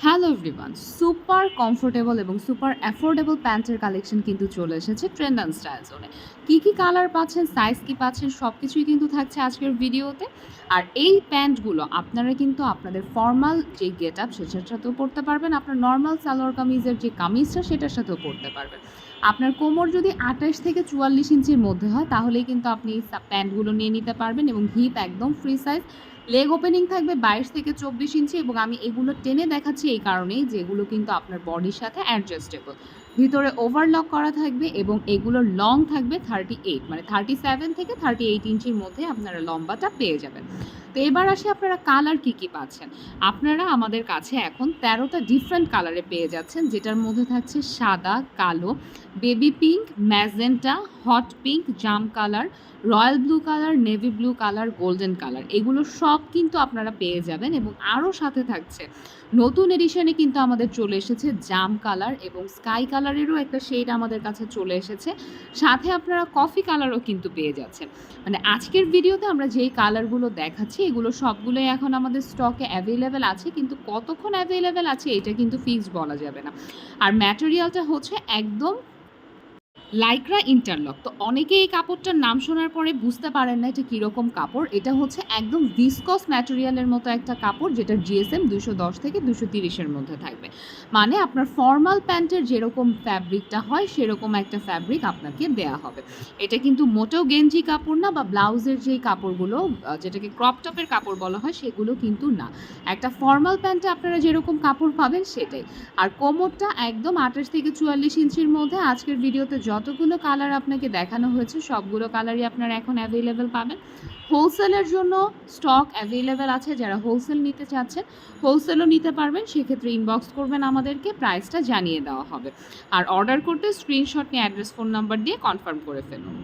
Hello everyone, super comfortable এবং super affordable প্যান্টের collection কিন্তু চলে এসেছে ট্রেন্ড অ্যান্ড স্টাইল জোনে। কী কালার পাচ্ছেন, সাইজ কী পাচ্ছেন, সব কিছুই কিন্তু থাকছে আজকের ভিডিওতে। আর এই প্যান্টগুলো আপনারা কিন্তু আপনাদের ফর্মাল যে গেট আপ সেটার সাথেও পরতে পারবেন, আপনার নর্মাল সালোয়ার কামিজের যে কামিজটা সেটার সাথেও পরতে পারবেন। আপনার কোমর যদি 28 থেকে 44 ইঞ্চির মধ্যে হয় তাহলেই কিন্তু আপনি এই প্যান্টগুলো নিয়ে নিতে পারবেন এবং হিপ একদম ফ্রি সাইজ। লেগ ওপেনিং থাকবে 22 থেকে 24 ইঞ্চি এবং আমি এগুলো টেনে দেখাচ্ছি এই কারণেই যে এগুলো কিন্তু আপনার বডির সাথে অ্যাডজাস্টেবল। ভিতরে ওভারলক করা থাকবে এবং এগুলোর লং থাকবে 38, মানে 37 থেকে 38 ইঞ্চির মধ্যে আপনারা লম্বাটা পেয়ে যাবেন। তো এবার আসি আপনারা কালার কী পাচ্ছেন। আপনারা আমাদের কাছে এখন 13টা ডিফারেন্ট কালারে পেয়ে যাচ্ছেন, যেটার মধ্যে থাকছে সাদা, কালো, baby pink, magenta, hot pink, জাম colour, royal blue colour, navy blue colour, golden colour. এগুলো সব কিন্তু আপনারা পেয়ে যাবেন এবং আরও সাথে থাকছে নতুন এডিশনে কিন্তু আমাদের চলে এসেছে জাম কালার এবং স্কাই কালারেরও একটা শেড আমাদের কাছে চলে এসেছে। সাথে আপনারা কফি কালারও কিন্তু পেয়ে যাচ্ছেন। মানে আজকের ভিডিওতে আমরা যেই কালারগুলো দেখাচ্ছি এগুলো সবগুলোই এখন আমাদের স্টকে অ্যাভেলেবেল আছে, কিন্তু কতক্ষণ অ্যাভেলেবেল আছে এটা কিন্তু ফিক্সড বলা যাবে না। আর ম্যাটেরিয়ালটা হচ্ছে একদম লাইক্রা ইন্টারলক। তো অনেকে এই কাপড়টার নাম শোনার পরে বুঝতে পারেন না এটা কীরকম কাপড়। এটা হচ্ছে একদম ভিসকস ম্যাটেরিয়ালের মতো একটা কাপড়, যেটার জিএসএম 210 থেকে 230-এর মধ্যে থাকবে। মানে আপনার ফর্মাল প্যান্টের যেরকম ফ্যাব্রিকটা হয় সেরকম একটা ফ্যাব্রিক আপনাকে দেয়া হবে। এটা কিন্তু মোটেও গেঞ্জি কাপড় না বা ব্লাউজের যেই কাপড়গুলো যেটাকে ক্রপ টপের কাপড় বলা হয় সেগুলো কিন্তু না। একটা ফর্মাল প্যান্টে আপনারা যেরকম কাপড় পাবেন সেটাই। আর কোমরটা একদম 28 থেকে 44 ইঞ্চির মধ্যে। আজকের ভিডিওতে যতগুলো কালার আপনাকে দেখানো হয়েছে সবগুলো কালারই আপনারা এখন অ্যাভেলেবেল পাবেন। হোলসেলের জন্য স্টক অ্যাভেলেবেল আছে, যারা হোলসেল নিতে চাচ্ছেন হোলসেলও নিতে পারবেন। সেক্ষেত্রে ইনবক্স করবেন আমাদেরকে, প্রাইসটা জানিয়ে দেওয়া হবে। আর অর্ডার করতে স্ক্রিনশট নিয়ে অ্যাড্রেস, ফোন নাম্বার দিয়ে কনফার্ম করে ফেলুন।